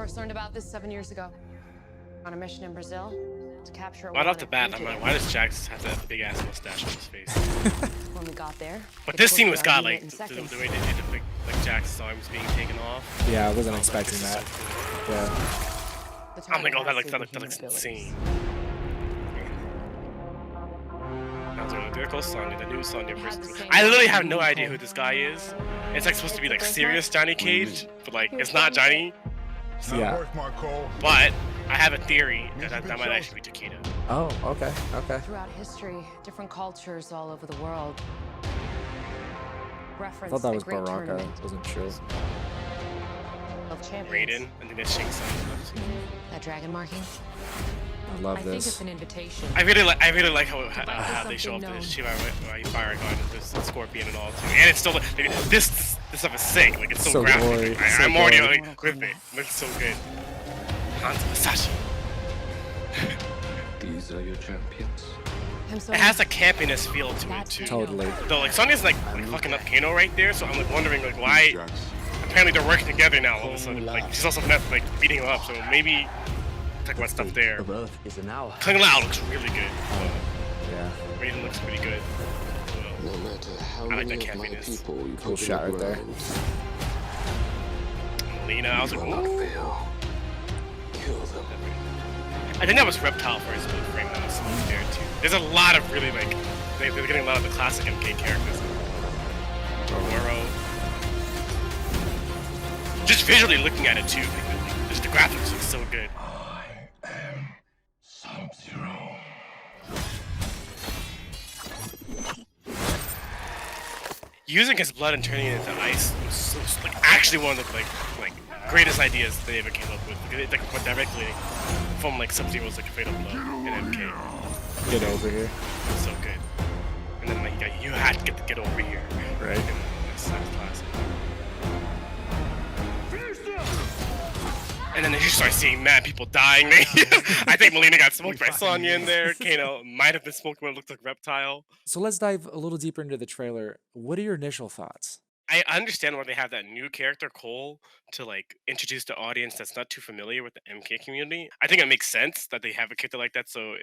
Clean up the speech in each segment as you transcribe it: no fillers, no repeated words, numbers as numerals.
First learned about this 7 years ago. On a mission in Brazil to capture a Right off the wanted bat, I'm like, fugitive. why does Jax have that big ass mustache on his face? When we got there, But they this scene torpedoed was our got unit like in the seconds. way they did it, like Jax's arms being taken off. Yeah, I wasn't I was like, expecting this is that. so cool. Yeah. The I'm like, target oh, that has looks superhuman insane. abilities. Now there goes Sonya, the new Sonya We had versus. the same I literally have name, no idea Nicole. who this guy is. It's like supposed to be like It's a serious birthmark. Johnny Cage, but like it's not Johnny. Yeah. Birthmark, Cole. But I have a theory that might actually be Takeda. Oh, okay, okay. Throughout history, different cultures all over the world I reference thought that was the great Baraka. tournament Wasn't sure. of champions. Raiden, I think that's Shang Tsung. That dragon marking. I love I think it's this. an invitation. I really like how they show up the Shiva Fire Gun, this Scorpion and all too. And it's still like, this stuff is sick. Like it's so, So graphic. gory, so I'm already gory. like with it. It looks so good. Hanzo Masashi. These are your champions. It has a campiness feel to it too. Totally. Though like Sonya's like fucking up Kano right there, so I'm like wondering like why. Apparently they're working together now all of a sudden. Like she's also not like beating him up, so maybe talk about stuff there. Of Earth is an hour. Kung Lao looks really good. Yeah. Raiden looks pretty good. No matter how I like many that of my campiness. people you Cool put shot in the right there. ground, Lena, I was you like, will not ooh. fail. Kill them. I think that was Reptile for his blue frame that was there too. There's a lot of really like they're getting a lot of the classic MK characters. Roro. Just visually looking at it too, like, just the graphics look so good. I am Sub-Zero. Using his blood and turning it into ice was so, like actually one of the like greatest ideas they ever came up with. It like went directly from like Sub-Zero's like Fatal Blood and MK. Get over here. It's so good. And then like you had to get over here. Right. And that's classic. And then you start seeing mad people dying. I think Melina got smoked by Sonya in there. Kano might have been smoked when it looked like Reptile. So let's dive a little deeper into the trailer. What are your initial thoughts? I understand why they have that new character, Cole, to like introduce the audience that's not too familiar with the MK community. I think it makes sense that they have a character like that, so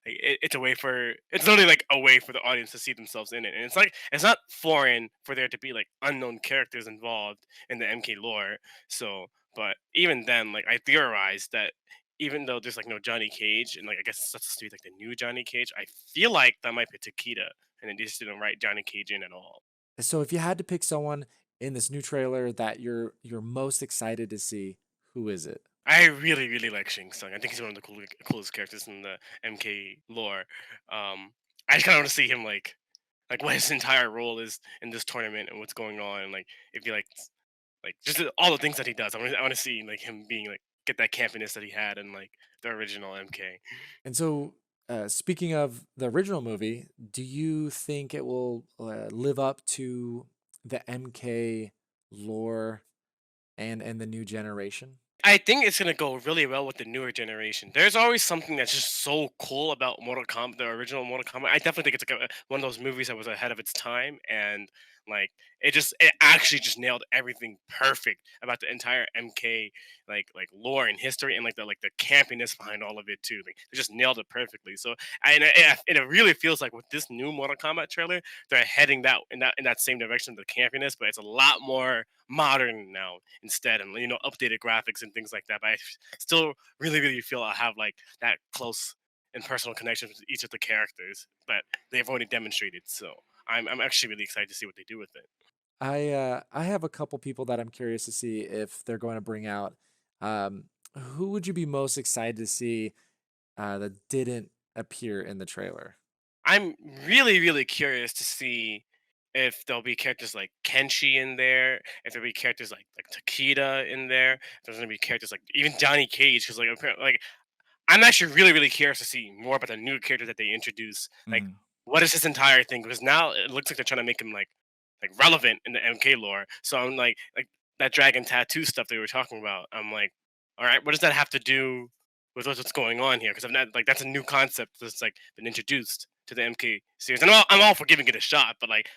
it's a way for it's literally like a way for the audience to see themselves in it. And it's like it's not foreign for there to be like unknown characters involved in the MK lore. So but even then, like I theorized that even though there's like no Johnny Cage, and like I guess it's supposed to be like the new Johnny Cage, I feel like that might be Takeda, and they just didn't write Johnny Cage in at all. So if you had to pick someone in this new trailer that you're most excited to see, who is it? I really like Shang Tsung. I think he's one of the coolest characters in the MK lore. I just kind of want to see him like what his entire role is in this tournament and what's going on, and like if he like just all the things that he does. I want to see like him being like get that campiness that he had in like the original MK. And so, speaking of the original movie, do you think it will live up to the MK lore and the new generation? I think it's gonna go really well with the newer generation. There's always something that's just so cool about Mortal Kombat, the original Mortal Kombat. I definitely think it's like one of those movies that was ahead of its time, and like it actually just nailed everything perfect about the entire MK lore and history and like the campiness behind all of it too. Like they just nailed it perfectly. So and it really feels like with this new Mortal Kombat trailer, they're heading in that same direction, the campiness, but it's a lot more modern now instead, and updated graphics and things like that. But I still really feel I have like that close and personal connection with each of the characters that they've already demonstrated. So I'm actually really excited to see what they do with it. I have a couple people that I'm curious to see if they're going to bring out. Um, who would you be most excited to see that didn't appear in the trailer? I'm really curious to see if there'll be characters like Kenshi in there, if there'll be characters like Takeda in there, if there's gonna be characters like even Johnny Cage, because like apparently like I'm actually really curious to see more about the new character that they introduce. Like, Mhm. what is this entire thing? Because now it looks like they're trying to make him like relevant in the MK lore. So I'm like that dragon tattoo stuff they were talking about. I'm like, all right, what does that have to do with what's going on here? Because I'm not like that's a new concept that's like been introduced to the MK series. And I'm all for giving it a shot, but like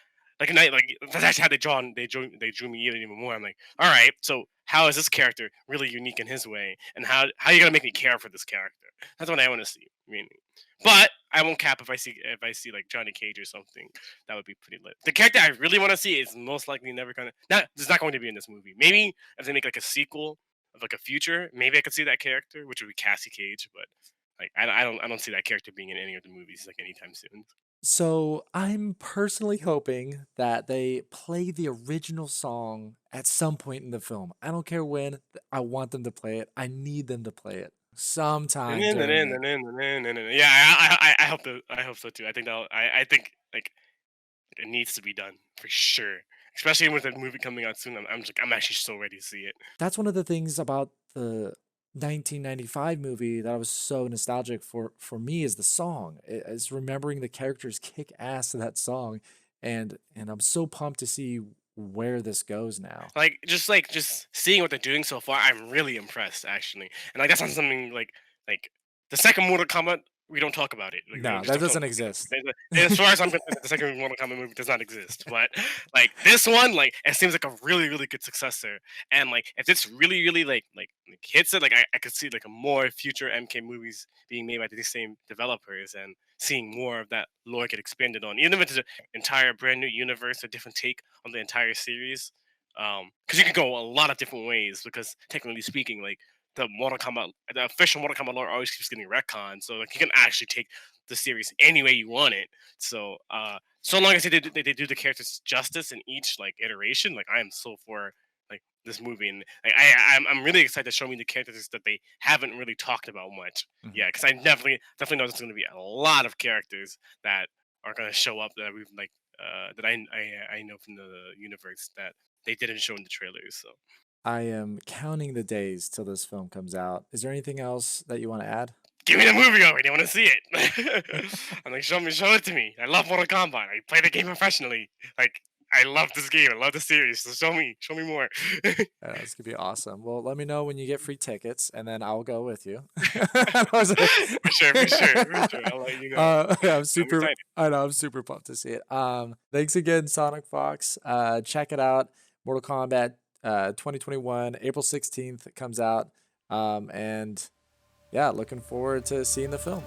like a night, like that's actually how they drew me even more. I'm like, all right, so how is this character really unique in his way, and how are you gonna make me care for this character? That's what I want to see. I mean, but I won't cap if I see like Johnny Cage or something. That would be pretty lit. The character I really want to see is most likely never gonna not. It's not going to be in this movie. Maybe if they make like a sequel of like a future, maybe I could see that character, which would be Cassie Cage. But like I don't see that character being in any of the movies like anytime soon. So I'm personally hoping that they play the original song at some point in the film. I don't care when. I want them to play it. I need them to play it sometime during it. Yeah, I hope so too. I think I think like it needs to be done for sure. Especially with the movie coming out soon. I'm actually so ready to see it. That's one of the things about the 1995 movie that I was so nostalgic for me is the song. Is remembering the characters kick ass to that song, and I'm so pumped to see where this goes now. Like just seeing what they're doing so far, I'm really impressed actually. And like that's not something like the second Mortal Kombat, we don't talk about it. Like, we No, just that don't talk doesn't about exist. it. As far as I'm concerned, the second Mortal Kombat movie does not exist. But like this one, like it seems like a really really good successor. And like if it's really really like hits it, like I could see like a more future MK movies being made by these same developers and seeing more of that lore get expanded on, even if it's an entire brand new universe, a different take on the entire series. Because you can go a lot of different ways. Because technically speaking, like the official Mortal Kombat lore always keeps getting retconned. So like you can actually take the series any way you want it. So so long as they do the characters justice in each like iteration, like I am so for like this movie, and like I'm really excited to show me the characters that they haven't really talked about much. Mhm. Yeah, because I definitely know there's going to be a lot of characters that are going to show up that we've like that I know from the universe that they didn't show in the trailers. So I am counting the days till this film comes out. Is there anything else that you want to add? give me the movie already. I want to see it. I'm like, show it to me. I love Mortal Kombat. I play the game professionally. Like, I love this game. I love the series. So show me more. This could be awesome. Well, let me know when you get free tickets, and then I'll go with you. I was like- For sure. I'll let you know. Yeah, I'm I'm super. excited. I know I'm super pumped to see it. Thanks again, Sonic Fox. Check it out. Mortal Kombat 2021, April 16th it comes out. And yeah, looking forward to seeing the film.